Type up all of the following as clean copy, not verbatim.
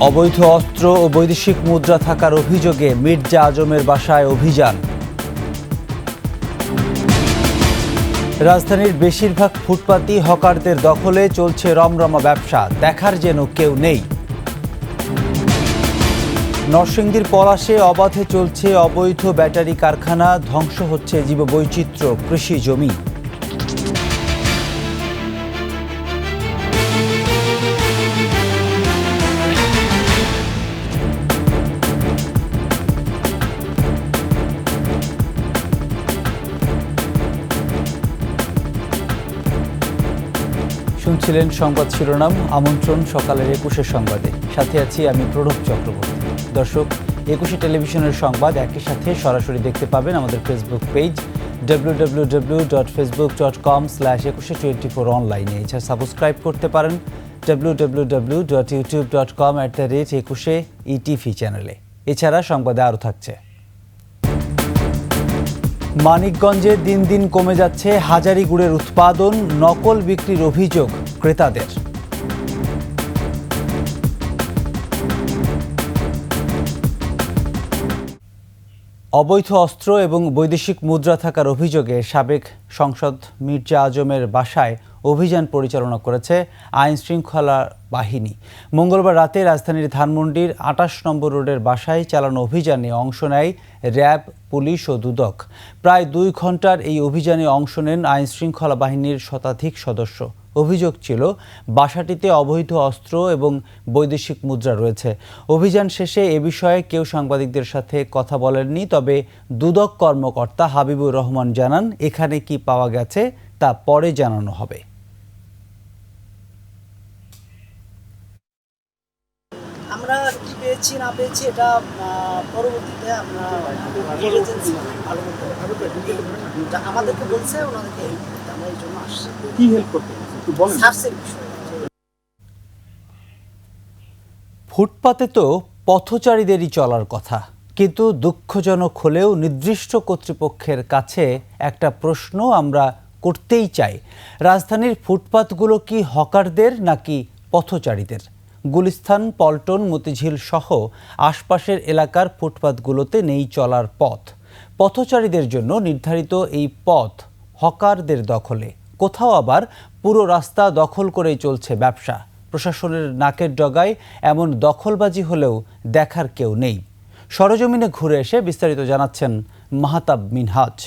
অবৈধ অস্ত্র ও বৈদেশিক মুদ্রা থাকার অভিযোগে মির্জা আজমের বাসায় অভিযান। রাজধানীর বেশিরভাগ ফুটপাতই হকারদের দখলে, চলছে রমরমা ব্যবসা, দেখার যেন কেউ নেই। নরসিংদীর পলাশে অবাধে চলছে অবৈধ ব্যাটারি কারখানা, ধ্বংস হচ্ছে জীববৈচিত্র্য, কৃষি জমি। শুনছিলেন সংবাদ শিরোনাম, আমন্ত্রণ সকালের ২১ সংবাদে। সাথে আছি আমি প্রণব চক্রবর্তী। দর্শক, ২১ টেলিভিশনের সংবাদ একই সাথে সরাসরি দেখতে পাবেন আমাদের ফেসবুক পেজ www.facebook.com/2124 অনলাইনে। এছাড়া সাবস্ক্রাইব করতে পারেন www.youtube.com/21ETV চ্যানেলে। এছাড়া সংবাদে আরও থাকছে। মানিকগঞ্জে দিন দিন কমে যাচ্ছে হাজারি গুড়ের উৎপাদন, নকল বিক্রির অভিযোগ ক্রেতাদের। অবৈধ অস্ত্র এবং বৈদেশিক মুদ্রা থাকার অভিযোগে সাবেক সংসদ মির্জা আজমের বাসায় অভিযান পরিচালনা করেছে আইন শৃঙ্খলা বাহিনী। মঙ্গলবার রাতে রাজধানীর ধানমন্ডির ২৮ নম্বর রোডের বাসায় চালানো অভিযানে অংশ নেয় র্যাব, পুলিশ ও দুদক। প্রায় ২ ঘন্টার এই অভিযানে অংশ নেন আইন শৃঙ্খলা বাহিনীর শতাধিক সদস্য। অভিযোগ ছিল বাসাটিতে অবৈধ অস্ত্র এবং বৈদেশিক মুদ্রা রয়েছে। অভিযান শেষে এ বিষয়ে কেউ সাংবাদিকদের সাথে কথা বলেননি, তবে দুদক কর্মকর্তা হাবিবুর রহমান জানান, এখানে কি পাওয়া গেছে তা পরে জানানো হবে। আমরা কি পেয়েছি না পেয়েছি এটা পরবর্তীতে আমরা আমাদেরকে বলছে, ওনাদেরকে হেল্প করতে, আমরা এই জন্য আসছি। কি হেল্প করতে সার্চের বিষয়। ফুটপাতে তো পথচারীদেরই চলার কথা, কিন্তু দুঃখজনক হলেও নির্দিষ্ট কর্তৃপক্ষের কাছে একটা প্রশ্ন আমরা করতেই চাই। রাজধানীর ফুটপাতগুলো কি হকারদের নাকি পথচারীদের? গুলিস্তান, পল্টন, মতিঝিল সহ আশপাশের এলাকার ফুটপাতগুলোতে নেই চলার পথ। পথচারীদের জন্য নির্ধারিত এই পথ হকারদের দখলে, কোথাও আবার পুরো রাস্তা দখল করেই চলছে ব্যবসা। প্রশাসনের নাকের ডগায় এমন দখলবাজি হলেও দেখার কেউ নেই। সরেজমিনে ঘুরে এসে বিস্তারিত জানাচ্ছেন মাহতাব মিনহাজ।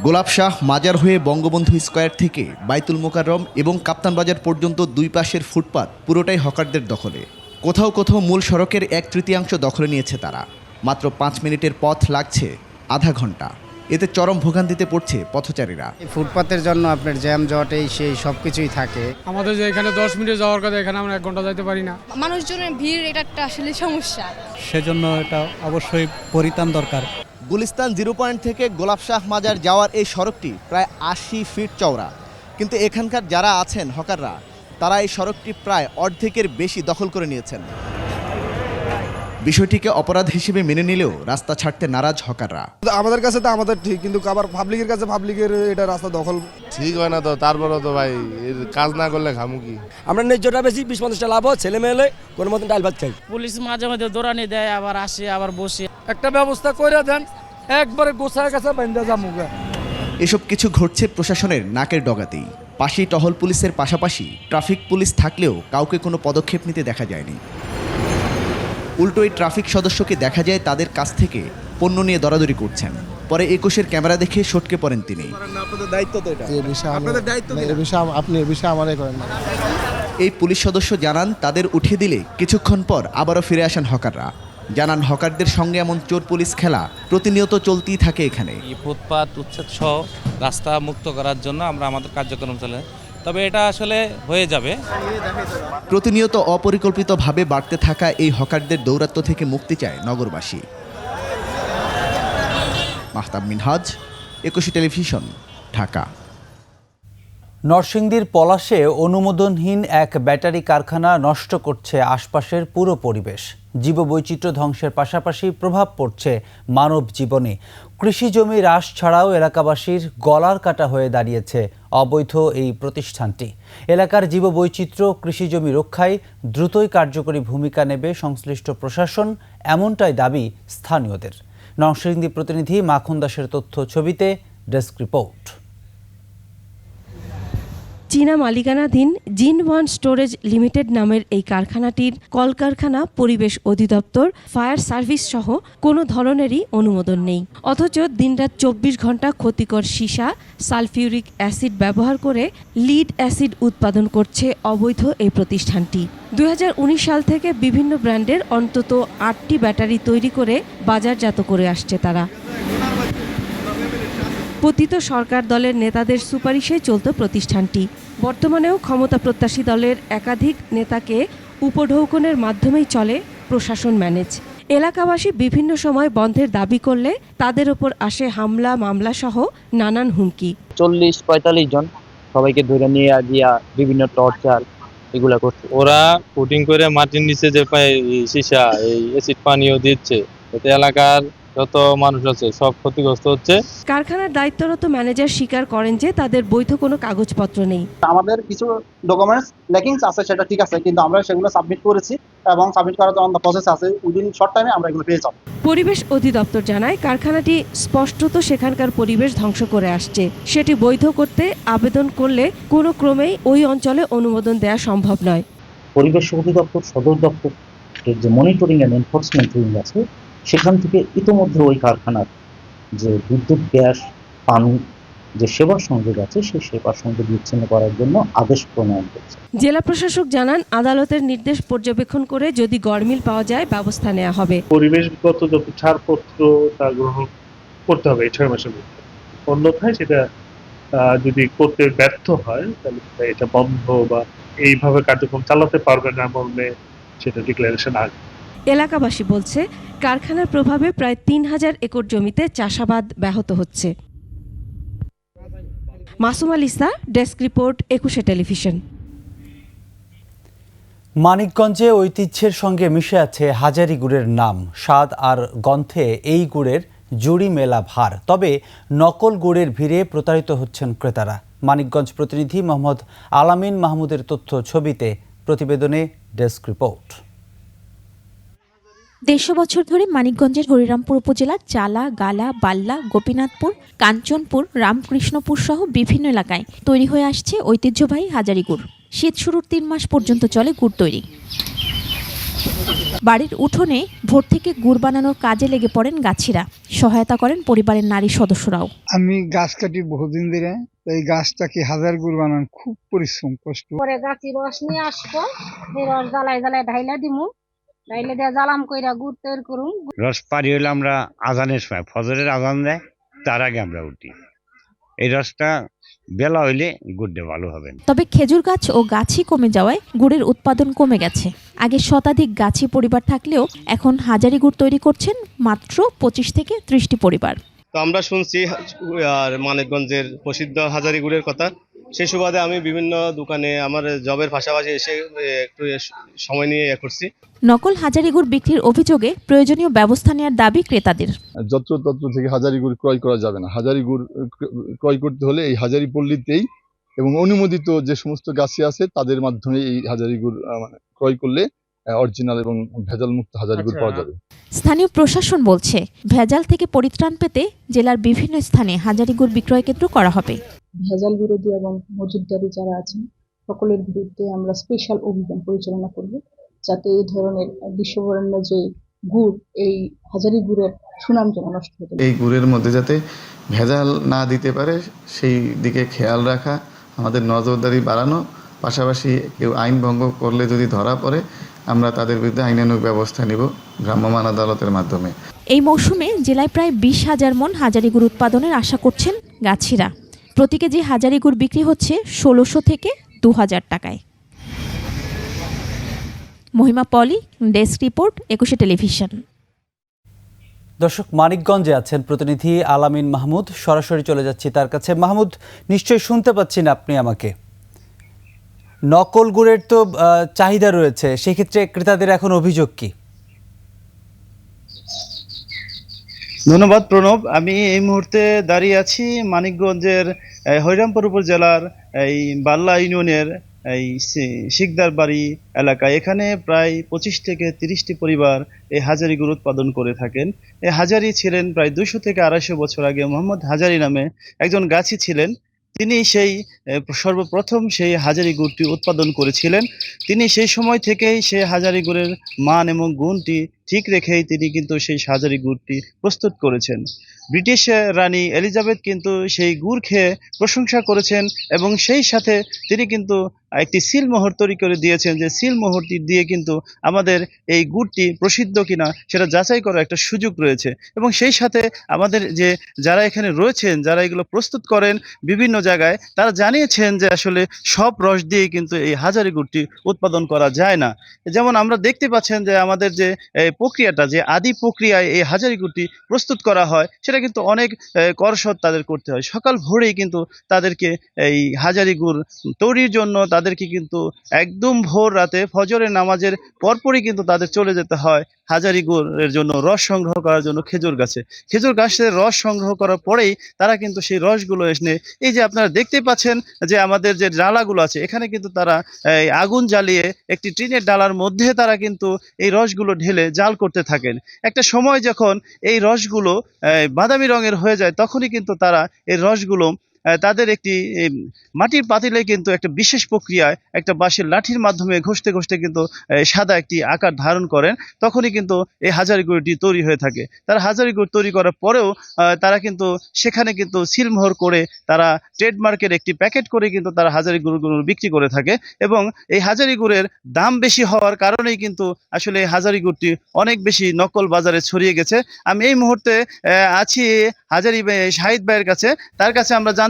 গোলাপশাহ মাজার হয়ে বঙ্গবন্ধু স্কয়ার থেকে বাইতুল মোকাররম এবং কাপ্তান বাজার পর্যন্ত দুই পাশের ফুটপাত পুরোটাই হকারদের দখলে। কোথাও কোথাও মূল সড়কের 1/3 দখলে নিয়েছে তারা। মাত্র 5 মিনিটের পথ লাগছে আধা ঘন্টা। এতে চরম ভোগান্তিতে পড়ছে পথচারীরা। ফুটপাতের জন্য আপনার জ্যাম জট সেই সব কিছুই থাকে। আমাদের যে এখানে 10 মিনিটে যাওয়ার কথা, এখানে আমরা 1 ঘন্টা যাইতে পারি না। মানুষজনের ভিড়, এটা একটা আসলে সমস্যা, সেজন্য এটা অবশ্যই পরিত্রাণ দরকার। গুলিস্তান 0 পয়েন্ট থেকে গোলাপশাহ মাজার যাওয়ার এই সড়কটি প্রায় 80 ফিট চওড়া, কিন্তু এখানকার যারা আছেন হকাররা, তারা এই সড়কটি প্রায় অর্ধেকের বেশি দখল করে নিয়েছেন। বিষয়টিকে অপরাধ হিসেবে মেনে নিলেও রাস্তা ছাড়তে নারাজ হকাররা। আমাদের কাছে তো আমাদের ঠিক, কিন্তু আবার পাবলিকের কাছে পাবলিকের এটা রাস্তা দখল ঠিক হয় না। তো তারপরে তো ভাই কাজ না করলে খামু কি? আমরা ন্যায্যটা বেশি 20-50টা লাভ হয়, ছেলে মেয়ে কোনো মতন ডাল ভাত খাই। পুলিশ মাঝে মাঝে দৌড়ানি দেয়, আবার আসে আবার বসে। একটা ব্যবস্থা করে দেন, একবারে গোছায় গেছে বান্ধা জামুগা। এসব কিছু ঘটছে প্রশাসনের নাকের ডগাতেই। পাশেই টহল পুলিশের পাশাপাশি ট্রাফিক পুলিশ থাকলেও কাউকে কোনো পদক্ষেপ নিতে দেখা যায়নি। উল্টো এই ট্রাফিক সদস্যকে দেখা যায় তাদের কাছ থেকে পণ্য নিয়ে দরাদরি করছেন। পরে 21-এর ক্যামেরা দেখে সটকে পড়েন তিনি। এই পুলিশ সদস্য জানান, তাদের উঠিয়ে দিলে কিছুক্ষণ পর আবারও ফিরে আসেন হকাররা। জানান, হকারদের সঙ্গে এমন চোর পুলিশ খেলা প্রতিনিয়ত চলতেই থাকে এখানে। ফুটপাত উচ্ছেদ সহ রাস্তা মুক্ত করার জন্য আমরা আমাদের কার্যক্রম চালাই, তবে এটা আসলে হয়ে যাবে। প্রতিনিয়ত অপরিকল্পিতভাবে বাড়তে থাকা এই হকারদের দৌরাত্ম্য থেকে মুক্তি চায় নগরবাসী। মাহতাব মিনহাজ, 21 টেলিভিশন, ঢাকা। নরসিংদীর পলাশে অনুমোদনহীন এক ব্যাটারি কারখানা নষ্ট করছে আশপাশের পুরো পরিবেশ। জীববৈচিত্র্য ধ্বংসের পাশাপাশি প্রভাব পড়ছে মানব জীবনে। কৃষি জমি হ্রাস ছাড়াও এলাকাবাসীর গলার কাটা হয়ে দাঁড়িয়েছে অবৈধ এই প্রতিষ্ঠানটি। এলাকার জীববৈচিত্র্য কৃষি জমি রক্ষায় দ্রুতই কার্যকরী ভূমিকা নেবে সংশ্লিষ্ট প্রশাসন, এমনটাই দাবি স্থানীয়দের। নরসিংদী প্রতিনিধি মাখন দাসের তথ্য ছবিতে ডেস্ক রিপোর্ট। চীনা মালিকানাধীন জিন ওয়ান স্টোরেজ লিমিটেড নামের এই কারখানাটির কলকারখানা, পরিবেশ অধিদপ্তর, ফায়ার সার্ভিস সহ কোনো ধরনেরই অনুমোদন নেই। অথচ দিনরাত 24 ঘন্টা ক্ষতিকর সীসা, সালফিউরিক অ্যাসিড ব্যবহার করে লিড অ্যাসিড উৎপাদন করছে অবৈধ এই প্রতিষ্ঠানটি। 2019 সাল থেকে বিভিন্ন ব্র্যান্ডের অন্তত 8টি ব্যাটারি তৈরি করে বাজারজাত করে আসছে তারা। পতিত সরকার দলের নেতাদের সুপারিশে চলত প্রতিষ্ঠানটি। বর্তমানেও ক্ষমতা প্রত্যাশী দলের একাধিক নেতাকে উপঢৌকনের মাধ্যমেই চলে প্রশাসন ম্যানেজ। এলাকাবাসী বিভিন্ন সময় বন্ধের দাবি করলে তাদের ওপর আসে হামলা, মামলা সহ নানান হুমকি। 40-45 জন সবাইকে ধরে নিয়ে গিয়া বিভিন্ন টর্চার এগুলা করছে। ওরা কোটিং করে মাটির নিচে যে সীসা, এই অ্যাসিড পানিও দিচ্ছে, এতে এলাকার যত মানুষ আছে সব ক্ষতিগ্রস্ত হচ্ছে। কারখানার দায়িত্বরত ম্যানেজার স্বীকার করেন যে তাদের বৈধ কোনো কাগজপত্র নেই। আমাদের কিছু ডকুমেন্টস ল্যাকিংস আছে, সেটা ঠিক আছে, কিন্তু আমরা সেগুলো সাবমিট করেছি এবং সাবমিট করার জন্য প্রসেস আছে, উইদিন শর্ট টাইমে আমরা এগুলো পেয়ে যাব। পরিবেশ অধিদপ্তর জানায় কারখানাটি স্পষ্টত সেখানকার পরিবেশ ধ্বংস করে আসছে। সেটি বৈধ করতে আবেদন করলে কোনো ক্রমেই ওই অঞ্চলে অনুমোদন দেওয়া সম্ভব নয়। পরিবেশ অধিদপ্তর সদর দপ্তর যে মনিটরিং এন্ড এনফোর্সমেন্ট উইং আছে, সেখান থেকে ইতোমধ্যে ওই কারখানার যে বিদ্যুৎ, গ্যাস, পানি যে সেবা সংযোগ আছে, সেই সেবা সংযোগ বিচ্ছিন্ন করার জন্য আদেশ প্রণয়ন করেছে। জেলা প্রশাসক জানান আদালতের নির্দেশ পর্যবেক্ষণ করে যদি গড়মিল পাওয়া যায় ব্যবস্থা নেওয়া হবে। পরিবেশগত যত ছাড়পত্র তা গ্রহণ করতে হবে এই 6 মাসের মধ্যে। অন্যথায় সেটা যদি করতে ব্যর্থ হয় তাহলে এটা বন্ধ বা এইভাবে কার্যক্রম চালাতে পারবে না বললে সেটা ডিক্লারেশন আসবে। এলাকাবাসী বলছে কারখানার প্রভাবে প্রায় 3000 একর জমিতে চাষাবাদ ব্যাহত হচ্ছে। Masum আলিসা, desk report, 21 television. মানিকগঞ্জে ঐতিহ্যের সঙ্গে মিশে আছে হাজারি গুড়ের নাম। স্বাদ আর গন্ধে এই গুড়ের জুড়ি মেলা ভার। তবে নকল গুড়ের ভিড়ে প্রতারিত হচ্ছেন ক্রেতারা। মানিকগঞ্জ প্রতিনিধি মোহাম্মদ আলামিন মাহমুদের তথ্য ছবিতে, প্রতিবেদনে ডেস্ক রিপোর্ট। 150 বছর ধরে মানিকগঞ্জের হরিরামপুর উপজেলার চালা, গালা, বাল্লা, গোপীনাথপুর, কাঞ্চনপুর, রামকৃষ্ণপুর সহ বিভিন্ন এলাকায় তৈরি হয়ে আসছে ঐতিহ্যবাহী হাজারি গুড়। শীত শুরুর 3 মাস পর্যন্ত চলে গুড় তৈরি। বাড়ির উঠোনে ভোর থেকে গুড় বানানোর কাজে লেগে পড়েন গাছিরা। সহায়তা করেন পরিবারের নারী সদস্যরাও। আমি গাছ কাটি বহুদিন ধরে, এই গাছটাকে হাজার গুড় বানান খুব পরিশ্রম, কষ্ট। পরে গাছি রস নিয়ে আসবো, এই রস জ্বালায় ঢাইলা দিমু, ঢাইলে দিয়ে জ্বালাম কইরা গুড় তৈরি করুম। রস পারি হলে আমরা আজানের সময়, ফজরের আজান দেয় তার আগে আমরা উঠি। এই রসটা বেলা হইলে গুড়টা ভালো হবে। তবে খেজুর গাছ ও গাছি কমে যাওয়ায় গুড়ের উৎপাদন কমে গেছে। আগে শতাধিক গাছি পরিবার থাকলেও এখন হাজারি গুড় তৈরি করছেন মাত্র 25 থেকে 30টি পরিবার। তো আমরা শুনছি মানিকগঞ্জের প্রসিদ্ধ হাজারি গুড়ের কথা। সেই সুবাদে আমি বিভিন্ন দোকানে আমার জবের পাশাপাশি এসে একটু সময় নিয়ে করছি। নকল হাজারি গুড় বিক্রির অভিযোগে প্রয়োজনীয় ব্যবস্থা নেওয়ার দাবি ক্রেতাদের। যত্রতত্র থেকে হাজারি গুড় ক্রয় করা যাবে না। হাজারি গুড় ক্রয় করতে হলে এই হাজারি পল্লীতেই এবং অনুমোদিত যে সমস্ত গাছি আছে তাদের মাধ্যমে এই হাজারি গুড় ক্রয় করলে অরিজিনাল এবং ভেজাল মুক্ত হাজারি গুড় পাওয়া যাবে। স্থানীয় প্রশাসন বলছে ভেজাল থেকে পরিত্রাণ পেতে জেলার বিভিন্ন স্থানে হাজারি গুড় বিক্রয় কেন্দ্র করা হবে। ভেজাল বিরোধী এবং মজুতদারি যারা আছেন সকলের বিরুদ্ধে আমরা স্পেশাল অভিযান পরিচালনা করব, যাতে এই ধরনের বিশ্ববরেণ্য যে গুড়, এই হাজারি গুড়ের সুনাম যেন নষ্ট হতে পারে। এই গুড়ের মধ্যে যাতে ভেজাল না দিতে পারে সেই দিকে খেয়াল রাখা, আমাদের নজরদারি বাড়ানো, পাশাপাশি কেউ আইন ভঙ্গ করলে যদি ধরা পড়ে আমরা তাদের বিরুদ্ধে আইনানুগ ব্যবস্থা নিব ভ্রাম্যমাণ আদালতের মাধ্যমে। এই মৌসুমে জেলায় প্রায় 20,000 মণ হাজারি গুড় উৎপাদনের আশা করছেন গাছিরা। প্রতি কেজি হাজারি গুড় বিক্রি হচ্ছে 1600 থেকে 2000 টাকায়। মহিমা পলি, ডেস্ক রিপোর্ট, 21 টেলিভিশন। দর্শক, মানিকগঞ্জে আছেন প্রতিনিধি আলামিন মাহমুদ। সরাসরি চলে যাচ্ছি তার কাছে। মাহমুদ, নিশ্চয়ই শুনতে পাচ্ছেন আপনি আমাকে? নকল গুড়ের তো চাহিদা রয়েছে, সেক্ষেত্রে ক্রেতাদের এখন অভিযোগ কি? ধন্যবাদ প্রণব। আমি এই মুহূর্তে দাঁড়িয়ে আছি মানিকগঞ্জের হরিরামপুর উপজেলার এই বাল্লা ইউনিয়নের এই শিকদার বাড়ি এলাকায়। এখানে প্রায় 25 থেকে 30টি পরিবার এই হাজারি গুড় উৎপাদন করে থাকেন। এই হাজারি ছিলেন প্রায় 200 থেকে 250 বছর আগে। মোহাম্মদ হাজারি নামে একজন গাছি ছিলেন। তিনি সেই সর্বপ্রথম সেই হাজারি গুড়টি উৎপাদন করেছিলেন। তিনি সেই সময় থেকেই সেই হাজারি গুড়ের মান এবং গুণটি ঠিক রেখেই তিনি কিন্তু সেই হাজারি গুড়টি প্রস্তুত করেছেন। ব্রিটিশ রানী এলিজাবেথ কিন্তু সেই গুড় খেয়ে প্রশংসা করেছেন এবং সেই সাথে তিনি কিন্তু একটি সিলমোহর তৈরি করে দিয়েছেন, যে সিলমোহরটি দিয়ে কিন্তু আমাদের এই গুড়টি প্রসিদ্ধ কিনা সেটা যাচাই করার একটা সুযোগ রয়েছে। এবং সেই সাথে আমাদের যে যারা এখানে রয়েছেন, যারা এগুলো প্রস্তুত করেন বিভিন্ন জায়গায়, তারা জানিয়েছেন যে আসলে সব রস দিয়ে কিন্তু এই হাজারি গুড়টি উৎপাদন করা যায় না। যেমন আমরা দেখতে পাচ্ছেন যে আমাদের যে প্রক্রিয়াটা, যে আদি প্রক্রিয়ায় এই হাজারি গুড়টি প্রস্তুত করা হয়, সেটা কিন্তু অনেক কসরত তাদের করতে হয়। সকাল ভোরেই কিন্তু তাদেরকে এই হাজারি গুড় তৈরির জন্য তাদেরকে কিন্তু একদম ভোর রাতে ফজরের নামাজের পরপরই কিন্তু তাদের চলে যেতে হয় হাজারি গুড়ের জন্য রস সংগ্রহ করার জন্য খেজুর গাছের রস সংগ্রহ করার পরেই তারা কিন্তু সেই রসগুলো এসে, এই যে আপনারা দেখতে পাচ্ছেন যে আমাদের যে ডালাগুলো আছে, এখানে কিন্তু তারা আগুন জ্বালিয়ে একটি টিনের ডালার মধ্যে তারা কিন্তু এই রসগুলো ঢেলে জাল করতে থাকেন। একটা সময় যখন এই রসগুলো বাদামি রঙের হয়ে যায়, তখনই কিন্তু তারা এই রসগুলো তাদের একটি মাটির পাতিলে কিন্তু একটা বিশেষ প্রক্রিয়ায় একটা বাঁশের লাঠির মাধ্যমে ঘষতে ঘষতে কিন্তু সাদা একটি আকার ধারণ করেন। তখনই কিন্তু এই হাজারি গুড়টি তৈরি হয়ে থাকে। তারা হাজারি গুড় তৈরি করার পরেও তারা কিন্তু সেখানে কিন্তু সিলমোহর করে তারা ট্রেডমার্কের একটি প্যাকেট করে কিন্তু তারা হাজারি গুড়গুলো বিক্রি করে থাকে। এবং এই হাজারি গুড়ের দাম বেশি হওয়ার কারণেই কিন্তু আসলে এই হাজারি গুড়টি অনেক বেশি নকল বাজারে ছড়িয়ে গেছে। আমি এই মুহূর্তে আছি হাজারি শাহিদ ভাইয়ের কাছে। তার কাছে আমরা জানতে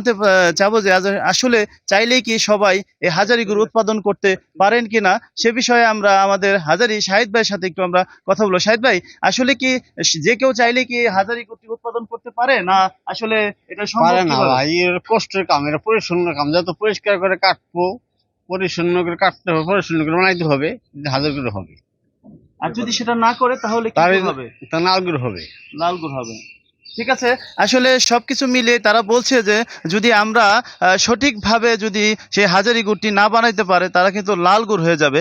চাবো যে আসলে চাইলেই কি সবাই এই হাজারি গুড় উৎপাদন করতে পারেন কিনা, সে বিষয়ে আমরা আমাদের হাজারি শাহিদ ভাইয়ের সাথে একটু আমরা কথা বলবো। শাহিদ ভাই, আসলে কি যে কেউ চাইলে কি হাজারি গুড়টি উৎপাদন করতে পারে, না আসলে এটা সম্ভব না? ভাই, এর কষ্টের কাম, এটা পরিচ্ছন্ন কাম। যত পরিষ্কার করে কাটবো, পরিচ্ছন্ন করে কাটতে হবে, পরিচ্ছন্ন করে বানাইতে হবে, হাজার গুড় হবে। আর যদি সেটা না করে তাহলে কি হবে? তা লাল গুড় হবে। লাল গুড় হবে। ঠিক আছে, আসলে সবকিছু মিলে তারা বলছে যে যদি আমরা সঠিকভাবে যদি সেই হাজারি গুড়টি না বানাইতে পারে, তারা কিন্তু লাল গুড় হয়ে যাবে।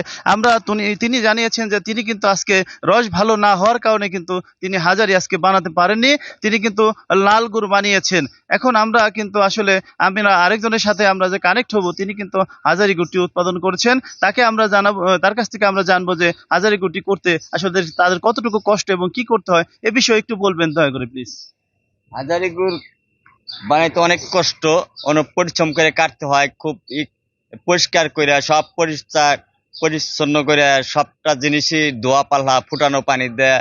তিনি জানিয়েছেন যে তিনি কিন্তু আজকে রস ভালো না হওয়ার কারণে কিন্তু তিনি হাজারি আজকে বানাতে পারেননি, তিনি কিন্তু লাল গুড় বানিয়েছেন। এখন আমরা কিন্তু আসলে আমরা আরেকজনের সাথে আমরা যে কানেক্ট হব, তিনি কিন্তু হাজারি গুড়টি উৎপাদন করছেন। তাকে আমরা জানাবো, তার কাছ থেকে আমরা জানবো যে হাজারি গুড়টি করতে আসলে তাদের কতটুকু কষ্ট এবং কি করতে হয়, এ বিষয়ে একটু বলবেন দয়া করে প্লিজ। হাজারি গুড় বানাইতে অনেক কষ্ট, অনেক পরিশ্রম করে কাটতে হয়, খুব পরিষ্কার করে সব পরিচ্ছন্ন করে সবটা জিনিসই ধোয়া পাল্লা ফুটানো পানি দেয়,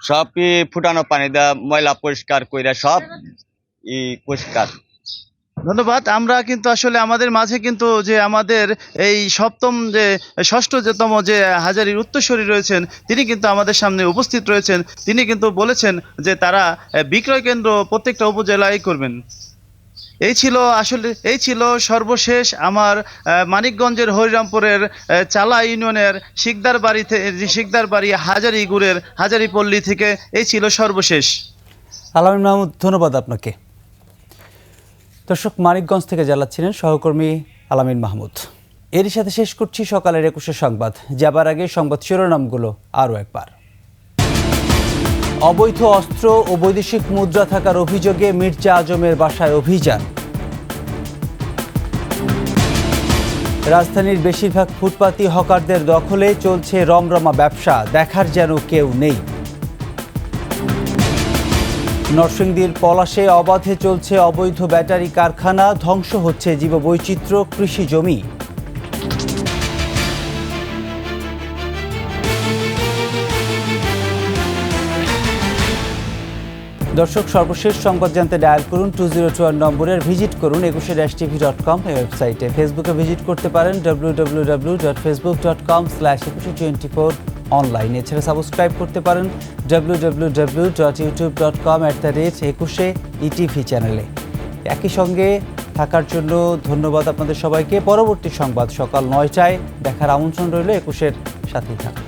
সবই ফুটানো পানি দেয়, ময়লা পরিষ্কার করে সব পরিষ্কার। ধন্যবাদ। আমরা কিন্তু আসলে আমাদের মাঝে কিন্তু যে আমাদের এই ষষ্ঠতম যে হাজারির উত্তরসূরি রয়েছেন, তিনি কিন্তু আমাদের সামনে উপস্থিত রয়েছেন। তিনি কিন্তু বলেছেন যে তারা বিক্রয় কেন্দ্র প্রত্যেকটা উপজেলায় করবেন। এই ছিল সর্বশেষ আমার মানিকগঞ্জের হরিরামপুরের চালা ইউনিয়নের শিকদার বাড়ি হাজারি গুড়ের হাজারি পল্লী থেকে এই ছিল সর্বশেষ। আলামিন মাহমুদ, ধন্যবাদ আপনাকে। দর্শক, মানিকগঞ্জ থেকে জানাচ্ছিলেন সহকর্মী আলামিন মাহমুদ। এরই সাথে শেষ করছি সকালের 21 সংবাদ। যাবার আগে সংবাদ শিরোনামগুলো আরও একবার। অবৈধ অস্ত্র ও বৈদেশিক মুদ্রা থাকার অভিযোগে মির্জা আজমের বাসায় অভিযান। রাজধানীর বেশিরভাগ ফুটপাতই হকারদের দখলে, চলছে রমরমা ব্যবসা, দেখার যেন কেউ নেই। নরসিংদীর পলাশে অবাধে চলছে অবৈধ ব্যাটারি কারখানা, ধ্বংস হচ্ছে জীববৈচিত্র্য, কৃষি জমি। দর্শক, সর্বশেষ সংবাদ জানতে ডায়াল করুন 2021 নম্বরের, ভিজিট করুন 21-tv.com ওয়েবসাইটে। ফেসবুকে ভিজিট করতে পারেন www.facebook.com/2124 অনলাইনে। এছাড়া সাবস্ক্রাইব করতে পারেন www.youtube.com/21etv চ্যানেলে। একই সঙ্গে থাকার জন্য ধন্যবাদ আপনাদের সবাইকে। পরবর্তী সংবাদ সকাল 9টায় দেখার আমন্ত্রণ রইল। 21-এর সাথেই থাকুন।